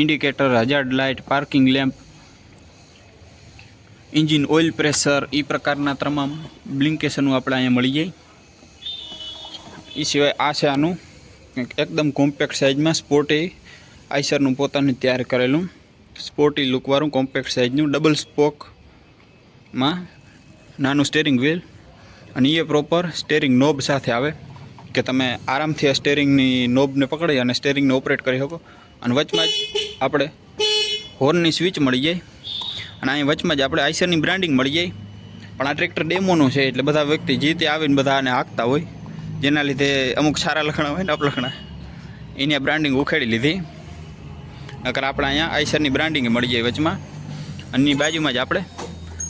indicator, hazard light, parking lamp, engine oil pressure એ પ્રકારના તમામ બ્લિંકેશનો આપણે અહીંયા મળી જાય. એ સિવાય આ છે આનું એકદમ કોમ્પેક્ટ સાઇઝમાં સ્પોર્ટી આઈસરનું પોતાનું તૈયાર કરેલું સ્પોર્ટી લુકવાળું કોમ્પેક્ટ સાઇઝનું ડબલ સ્પોકમાં નાનું સ્ટેરિંગ વ્હીલ. અને એ પ્રોપર સ્ટેરિંગ નોબ સાથે આવે કે તમે આરામથી આ સ્ટેરિંગની નોબને પકડી અને સ્ટેરિંગને ઓપરેટ કરી શકો. અને વચમાં જ આપણે હોર્નની સ્વિચ મળી જાય અને અહીંયા વચમાં જ આપણે આઈસરની બ્રાન્ડિંગ મળી જાય. પણ આ ટ્રેક્ટર ડેમોનું છે એટલે બધા વ્યક્તિ જે તે આવીને બધા આને હાંકતા હોય, જેના લીધે અમુક સારા લખણા હોય ને અપલખણા એની આ બ્રાન્ડિંગ ઉખેડી લીધી. નકર આપણે અહીંયા આઈસરની બ્રાન્ડિંગ મળી જાય વચમાં. અને એની બાજુમાં જ આપણે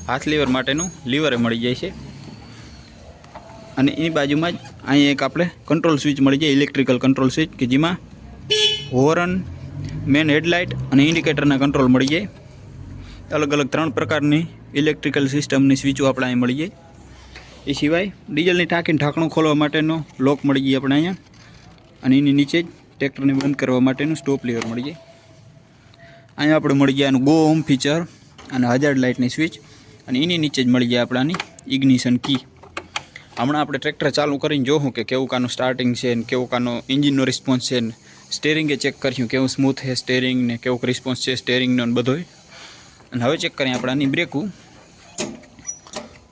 હાથ લીવર માટેનું લીવરે મળી જાય છે. અને એની બાજુમાં જ અહીંયા એક આપણે કંટ્રોલ સ્વિચ મળી જાય, ઇલેક્ટ્રિકલ કંટ્રોલ સ્વિચ કે જેમાં હોર્ન, મેન હેડલાઇટ અને ઇન્ડિકેટરના કંટ્રોલ મળી જાય. અલગ અલગ 3 પ્રકારની ઇલેક્ટ્રિકલ સિસ્ટમની સ્વિચો આપણે અહીં મળી જાય. એ સિવાય ડીઝલની ટાંકીને ઢાંકણું ખોલવા માટેનો લોક મળી જાય આપણે અહીંયા. અને એની નીચે જ ટ્રેક્ટરને બંધ કરવા માટેનું સ્ટોપ લીવર મળી જાય. અહીંયા આપણે મળી જાય આનું ગો હોમ ફીચર અને હજાર્ડ લાઇટની સ્વિચ. અને એની નીચે જ મળી જાય આપણાની ઇગ્નિશન કી. હમણાં આપણે ટ્રેક્ટર ચાલુ કરીને જોવું કે કેવું કાનું સ્ટાર્ટિંગ છે ને કેવું કાનો એન્જિનનો રિસ્પોન્સ છે ને સ્ટેરિંગે ચેક કર્યું કેવું સ્મૂથ છે સ્ટેરિંગ ને કેવું રિસ્પોન્સ છે સ્ટેરિંગનો ને બધોય. અને હવે ચેક કરીએ આપણાની બ્રેકું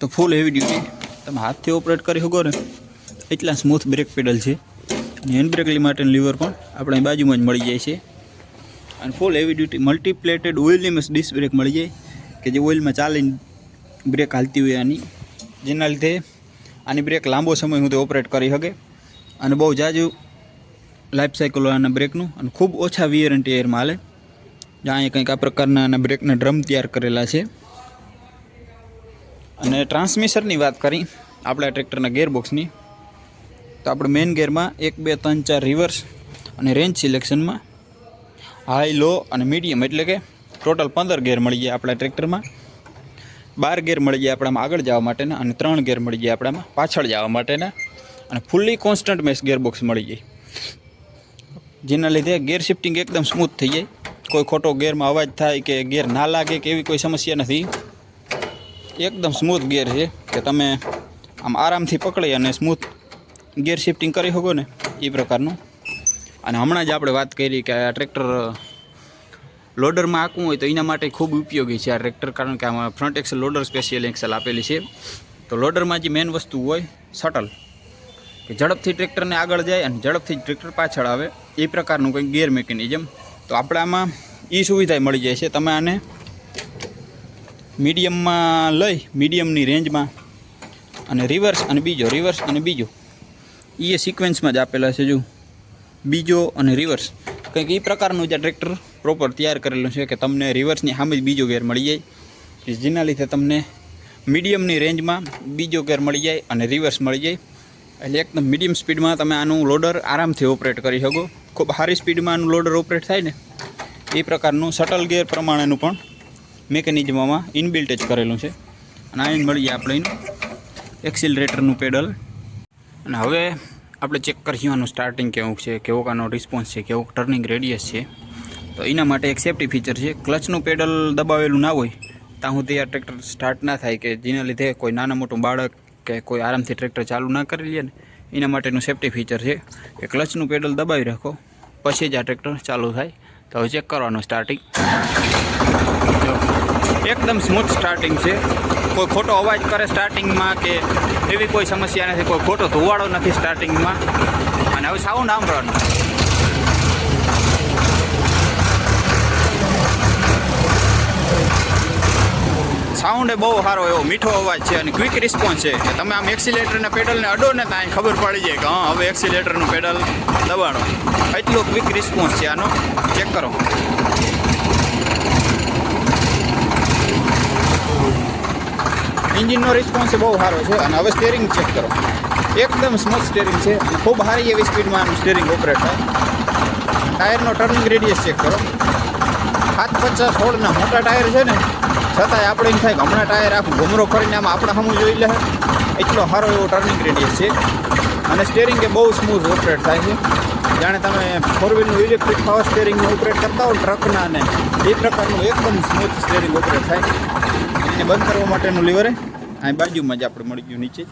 તો ફૂલ હેવી ડ્યુટી તમે હાથથી ઓપરેટ કરી શકો ને એટલા સ્મૂથ બ્રેક પેડલ છે. અને હેન્ડ બ્રેક માટેનું લીવર પણ આપણે બાજુમાં જ મળી જાય છે. અને ફૂલ હેવી ડ્યુટી મલ્ટીપ્લેટેડ ઓઇલની ડિસ્ક બ્રેક મળી જાય કે જે ઓઇલમાં ચાલીને બ્રેક હાલતી હોય આની, જેના લીધે આની બ્રેક લાંબો સમય સુધી ઓપરેટ કરી શકે. અને બહુ જાજુ લાઈફ સાઇકલ આના બ્રેકનું અને ખૂબ ઓછા વિયર એન્ડ ટેરમાં હાલે. જ્યાં અહીંયા કંઈક આ પ્રકારના આના બ્રેકના ડ્રમ તૈયાર કરેલા છે. અને ટ્રાન્સમિશનની વાત કરી આપણા ટ્રેક્ટરના ગેરબોક્સની તો આપણે મેઇન ગેરમાં 1 2 3 4 રિવર્સ અને રેન્જ સિલેક્શનમાં હાઈ, લો અને મીડિયમ એટલે કે ટોટલ 15 ગેર મળી જાય આપણા ટ્રેક્ટરમાં. 12 ગેર મળી જાય આપણામાં આગળ જવા માટેના અને 3 ગેર મળી જાય આપણામાં પાછળ જવા માટેના. અને ફૂલ્લી કોન્સ્ટન્ટ મેશ ગેરબોક્સ મળી જાય, જેના લીધે ગેર શિફ્ટિંગ એકદમ સ્મૂથ થઈ જાય. કોઈ ખોટો ગેરમાં અવાજ થાય કે ગેર ના લાગે કે એવી કોઈ સમસ્યા નથી. એકદમ સ્મૂથ ગેર છે કે તમે આમ આરામથી પકડી અને સ્મૂથ ગેર શિફ્ટિંગ કરી શકો ને એ પ્રકારનું. અને હમણાં જ આપણે વાત કરી કે આ ટ્રેક્ટર લોડરમાં આંકવું હોય તો એના માટે ખૂબ ઉપયોગી છે આ ટ્રેક્ટર, કારણ કે આમાં front axle loader special axle આપેલી છે. તો લોડરમાં જે મેઇન વસ્તુ હોય શટલ, કે ઝડપથી ટ્રેક્ટરને આગળ જાય અને ઝડપથી ટ્રેક્ટર પાછળ આવે, એ પ્રકારનું કંઈક ગિયર મિકેનિઝમ. તો આપણે આમાં એ સુવિધા મળી જાય છે. તમે આને મીડિયમમાં લઈ, મીડિયમની રેન્જમાં, અને રિવર્સ અને બીજો એ સિક્વન્સમાં જ આપેલા છે. જો બીજો અને રિવર્સ કંઈક એ પ્રકારનું જે ટ્રેક્ટર પ્રોપર તૈયાર કરેલું છે કે તમને રિવર્સની સામે જ બીજો ગેર મળી જાય, જેના લીધે તમને મીડિયમની રેન્જમાં બીજો ગેર મળી જાય અને રિવર્સ મળી જાય. એટલે એકદમ મીડિયમ સ્પીડમાં તમે આનું લોડર આરામથી ઓપરેટ કરી શકો. ખૂબ સારી સ્પીડમાં આનું લોડર ઓપરેટ થાય ને એ પ્રકારનું શટલ ગેર પ્રમાણેનું પણ મેકેનિઝમમાં ઇનબિલ્ટ જ કરેલું છે. અને આ મળી જાય આપણે એનું એક્સિલરેટરનું પેડલ. અને હવે આપણે ચેક કરીશું આનું સ્ટાર્ટિંગ કેવું છે, કેવો આનો રિસ્પોન્સ છે, કેવો ટર્નિંગ રેડિયસ છે. તો એના માટે એક સેફ્ટી ફીચર છે. ક્લચનું પેડલ દબાવેલું ના હોય ત્યાં સુધી આ ટ્રેક્ટર સ્ટાર્ટ ના થાય, કે જેના લીધે કોઈ નાના મોટું બાળક કે કોઈ આરામથી ટ્રેક્ટર ચાલુ ના કરી લે ને, એના માટેનું સેફ્ટી ફીચર છે કે ક્લચનું પેડલ દબાવી રાખો પછી જ આ ટ્રેક્ટર ચાલુ થાય. તો હવે ચેક કરવાનું સ્ટાર્ટિંગ. એકદમ સ્મૂથ સ્ટાર્ટિંગ છે. કોઈ ખોટો અવાજ કરે સ્ટાર્ટિંગમાં કે એવી કોઈ સમસ્યા નથી, કોઈ ખોટો ધુવાડો નથી સ્ટાર્ટિંગમાં. અને હવે સાઉન્ડ સાંભળવાનું. સાઉન્ડ એ બહુ સારો એવો મીઠો અવાજ છે અને ક્વિક રિસ્પોન્સ છે કે તમે આમ એક્સિલેટરના પેડલને અડો ને ત્યાં ખબર પડી જાય કે હા હવે એક્સિલેટરનું પેડલ દબાણો. એટલો ક્વિક રિસ્પોન્સ છે આનો. ચેક કરો. એન્જિનનો રિસ્પોન્સ બહુ સારો છે. અને હવે સ્ટેરિંગ ચેક કરો. એકદમ સ્મૂથ સ્ટેરિંગ છે. ખૂબ સારી એવી સ્પીડમાં આનું સ્ટેરિંગ ઓપરેટ થાય. ટાયરનો ટર્નિંગ રેડિયસ ચેક કરો. 750/16ના મોટા ટાયર છે ને, છતાંય આપણે એમ થાય કે હમણાં ટાયર આખું ઘૂમરો ફરીને આમાં આપણે સામું જોઈ લે. એટલો સારો એવો ટર્નિંગ રેડિયસ છે. અને સ્ટેરિંગ એ બહુ સ્મૂથ ઓપરેટ થાય છે. જાણે તમે 4 વ્હીલનું ઇલેક્ટ્રિક પાવર સ્ટેરિંગને ઓપરેટ કરતા હો ટ્રકના, ને એ પ્રકારનું એકદમ સ્મૂથ સ્ટેરિંગ ઓપરેટ થાય. એને બંધ કરવા માટેનું લીવર અહીં બાજુમાં જ આપણે મળી ગયું નીચે.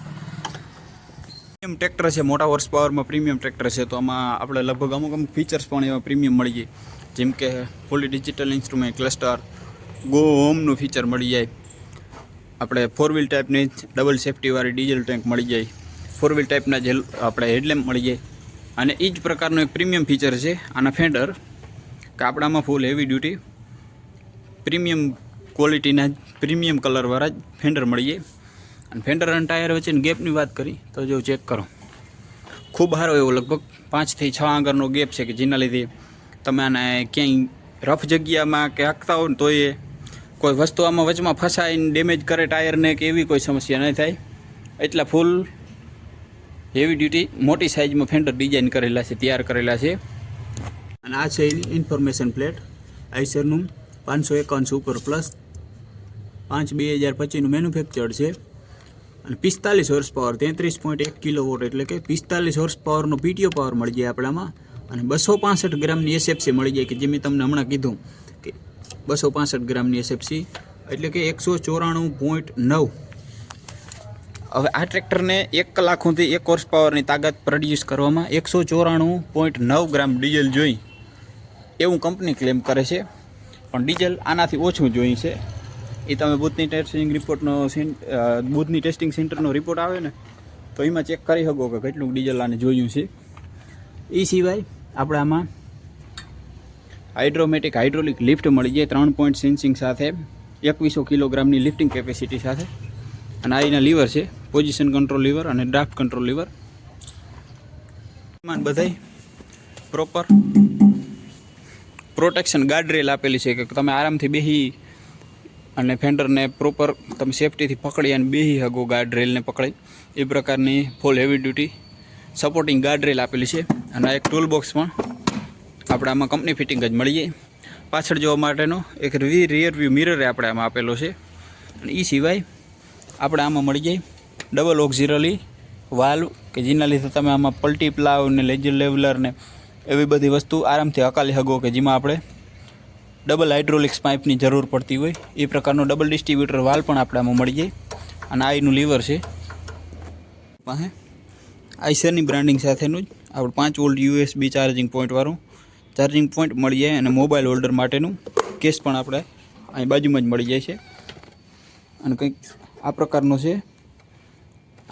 પ્રીમિયમ ટ્રેક્ટર છે, મોટા હોર્સ પાવરમાં પ્રીમિયમ ટ્રેક્ટર છે. તો આમાં આપણે લગભગ અમુક ફીચર્સ પણ એવા પ્રીમિયમ મળી જાય, જેમ કે fully digital instrument cluster, go હોમનું ફીચર મળી જાય. આપણે 4 વ્હીલ ટાઈપની ડબલ સેફ્ટીવાળી ડીઝલ ટેન્ક મળી જાય. 4 વ્હીલ ટાઈપના જે આપણે હેડલેમ્પ મળી જાય. અને એ જ પ્રકારનું એક પ્રીમિયમ ફીચર છે આના ફેન્ડર, કે આપણામાં ફૂલ હેવી ડ્યુટી પ્રીમિયમ ક્વોલિટીના પ્રીમિયમ કલરવાળા જ ફેન્ડર મળી જાય. અને ફેન્ડર અને ટાયર વચ્ચેની ગેપની વાત કરી તો જો ચેક કરો, ખૂબ સારો એવો લગભગ 5 થી 6 આગળનો ગેપ છે, કે જેના લીધે તમે આને ક્યાંય રફ જગ્યામાં કે હાંકતા હોય ને તો એ કોઈ વસ્તુ આમાં વચમાં ફસાઈને ડેમેજ કરે ટાયરને કે એવી કોઈ સમસ્યા નહીં થાય. એટલા ફૂલ હેવી ડ્યુટી મોટી સાઇઝમાં ફેન્ડર ડિઝાઇન કરેલા છે, તૈયાર કરેલા છે. અને આ છે એની ઇન્ફોર્મેશન પ્લેટ. આઈસરનું 551 સુપર પ્લસ 5/2025નું મેન્યુફેક્ચર્ડ છે. અને 45 હોર્સ પાવર 33.1 કિલોવોટ, એટલે કે 45 હોર્સ પાવરનો પીટીઓ પાવર મળી જાય આપણામાં. અને 265 ગ્રામની એસએફસી મળી જાય, કે જે મેં તમને હમણાં કીધું કે 265 ગ્રામની એસએફસી, એટલે કે 194.9. હવે આ ટ્રેક્ટરને 1 કલાક સુધી 1 હોર્સ પાવરની તાકાત પ્રોડ્યુસ કરવામાં 194.9 ગ્રામ ડીઝલ જોઈ એવું કંપની ક્લેમ કરે છે. પણ ડીઝલ આનાથી ઓછું જોઈ છે. એ તમે બુધની ટેસ્ટિંગ સેન્ટરનો રિપોર્ટ આવે ને તો એમાં ચેક કરી શકો કે કેટલું ડીઝલ આને જોયું છે. એ સિવાય આપણે આમાં હાઇડ્રોલિક લિફ્ટ મળી જાય 3 પોઈન્ટ સેન્સિંગ સાથે, 2100 કિલોગ્રામની લિફ્ટિંગ કેપેસિટી સાથે. અને આ એના લીવર છે, પોઝિશન કંટ્રોલ લીવર અને ડ્રાફ્ટ કંટ્રોલ લીવર. બધાય પ્રોપર પ્રોટેક્શન ગાર્ડરેલ આપેલી છે, કે તમે આરામથી બેસી અને ફેન્ડરને પ્રોપર તમે સેફ્ટીથી પકડી અને બેસી શકો ગાર્ડરેલને પકડી. એ પ્રકારની ફૂલ હેવી ડ્યુટી સપોર્ટિંગ ગાર્ડરેલ આપેલી છે. અને આ એક ટૂલ બોક્સ પણ આપણે આમાં કંપની ફિટિંગ જ મળી જાય. પાછળ જોવા માટેનો એક રિયર વ્યૂ મિરર આપણે આમાં આપેલો છે. અને એ સિવાય આપણે આમાં મળી જાય ડબલ ઓક્ઝિલરી વાલ્વ, કે જેના લીધે તમે આમાં પલટી પ્લાવ ને લેઝર લેવલર ને એવી બધી વસ્તુ આરામથી હકાલી શકો, કે જેમાં આપણે ડબલ હાઇડ્રોલિક્સ પાઇપની જરૂર પડતી હોય. એ પ્રકારનો ડબલ ડિસ્ટ્રીબ્યુટર વાલ્વ પણ આપણે આમાં મળી જાય. અને આ એનું લીવર છે પાસે આઈસરની બ્રાન્ડિંગ સાથેનું જ આપણે 5 વોલ્ટ USB ચાર્જિંગ પોઈન્ટવાળું ચાર્જિંગ પોઈન્ટ મળી જાય અને મોબાઈલ હોલ્ડર માટેનું કેસ પણ આપણે અહીં બાજુમાં જ મળી જાય છે. અને કંઈક આ પ્રકારનો છે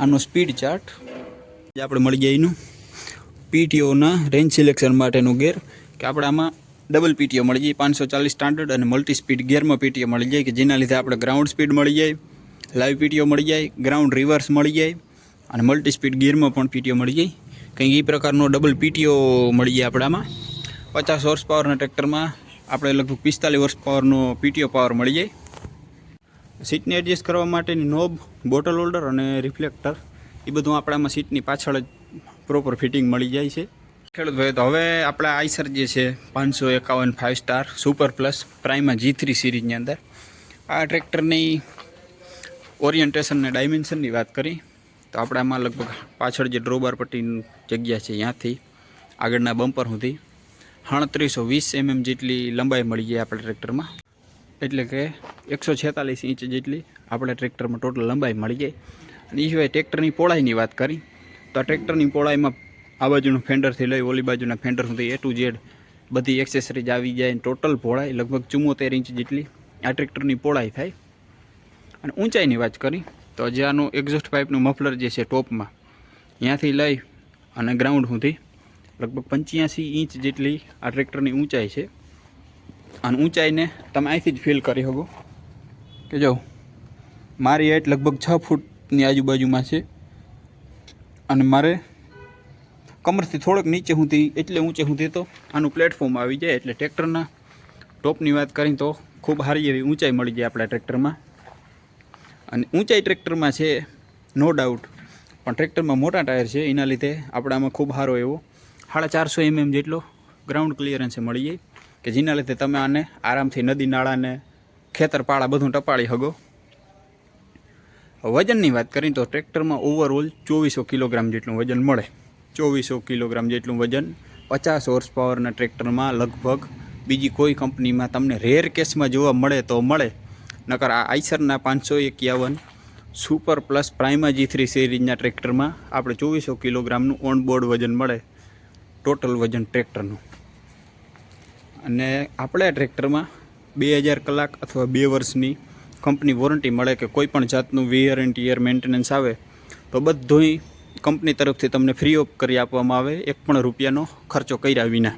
આનો સ્પીડ ચાર્ટ જે આપણે મળી જાય એનું PTOના રેન્જ સિલેક્શન માટેનું ગેર કે આપણે આમાં ડબલ PTO મળી જાય 540 સ્ટાન્ડર્ડ અને મલ્ટી સ્પીડ ગિયરમાં PTO મળી જાય કે જેના લીધે આપણે ગ્રાઉન્ડ સ્પીડ મળી જાય, લાઈવ PTO મળી જાય, ગ્રાઉન્ડ રિવર્સ મળી જાય અને મલ્ટી સ્પીડ ગિયરમાં પણ PTO મળી જાય. કંઈક એ પ્રકારનો ડબલ PTO મળી જાય આપણે આમાં. 50 હોર્સ પાવરના ટ્રેક્ટરમાં આપણે લગભગ 45 હોર્સ પાવરનો PTO પાવર મળી જાય. સીટને એડજસ્ટ કરવા માટેની નોબ, બોટલ હોલ્ડર અને રિફ્લેક્ટર એ બધું આપણામાં સીટની પાછળ જ પ્રોપર ફિટિંગ મળી જાય છે. ખેડૂત ભાઈ, તો હવે આપણા આઈસર જે છે 551 5 star super plus prima G3 સિરીઝની અંદર આ ટ્રેક્ટરની ઓરિએન્ટેશન અને ડાયમેન્શનની વાત કરી તો આપણે આમાં લગભગ પાછળ જે ડ્રોબાર પટ્ટીની જગ્યા છે ત્યાંથી આગળના બમ્પર સુધી 3720 mm જેટલી લંબાઈ મળી જાય આપણે ટ્રેક્ટરમાં. એટલે કે 146 ઇંચ જેટલી આપણે ટ્રેક્ટરમાં ટોટલ લંબાઈ મળી જાય. અને એ સિવાય ટ્રેક્ટરની પહોળાઈની વાત કરી તો આ ટ્રેક્ટરની પહોળાઈમાં આ બાજુનું ફેન્ડરથી લઈ ઓલી બાજુના ફેન્ડર સુધી A to Z બધી એક્સેસરીઝ આવી જાય. ટોટલ પહોળાઈ લગભગ 74 ઇંચ જેટલી આ ટ્રેક્ટરની પહોળાઈ થાય. અને ઊંચાઈની વાત કરી તો જે આનું એક્ઝોસ્ટ પાઇપનું મફલર જે છે ટોપમાં ત્યાંથી લઈ અને ગ્રાઉન્ડ સુધી લગભગ 85 ઇંચ જેટલી આ ટ્રેક્ટરની ઊંચાઈ છે. અને ઊંચાઈને તમે અહીંથી જ ફીલ કરી શકો કે જો મારી હાઈટ લગભગ 6 ફૂટની આજુબાજુમાં છે અને મારે કમરથી થોડોક નીચે સુધી એટલે ઊંચે સુધી તો આનું પ્લેટફોર્મ આવી જાય. એટલે ટ્રેક્ટરના ટોપની વાત કરીએ તો ખૂબ સારી એવી ઊંચાઈ મળી જાય આપણા ટ્રેક્ટરમાં. અને ઊંચાઈ ટ્રેક્ટરમાં છે નો ડાઉટ, પણ ટ્રેક્ટરમાં મોટા ટાયર છે એના લીધે આપણે આમાં ખૂબ સારો એવો 450 mm જેટલો ગ્રાઉન્ડ ક્લિયરન્સ મળી જાય કે જેના લીધે તમે આને આરામથી નદી નાળાને ખેતર પાળા બધું ટપાળી શકો. વજનની વાત કરીએ તો ટ્રેક્ટરમાં ઓવરઓલ 2400 કિલોગ્રામ જેટલું વજન મળે. 2400 કિલોગ્રામ જેટલું વજન 50 હોર્સ પાવરના ટ્રેક્ટરમાં લગભગ બીજી કોઈ કંપનીમાં તમને રેર કેસમાં જોવા મળે તો મળે, નકર આ આઈસરના 551 સુપર પ્લસ પ્રાઇમા G3 સિરીઝના ટ્રેક્ટરમાં આપણે 2400 કિલોગ્રામનું ઓન બોર્ડ વજન મળે ટોટલ વજન ટ્રેક્ટરનું. અને આપણે ટ્રેક્ટરમાં 2000 કલાક અથવા 2 વર્ષની કંપની વોરંટી મળે કે કોઈ પણ જાતનું વિયર એન્ડ ટીયર મેન્ટેનન્સ આવે તો બધુંય કંપની તરફથી તમને ફ્રી ઓફ કરી આપવામાં આવે, 1 પણ રૂપિયાનો ખર્ચો કર્યા વિના.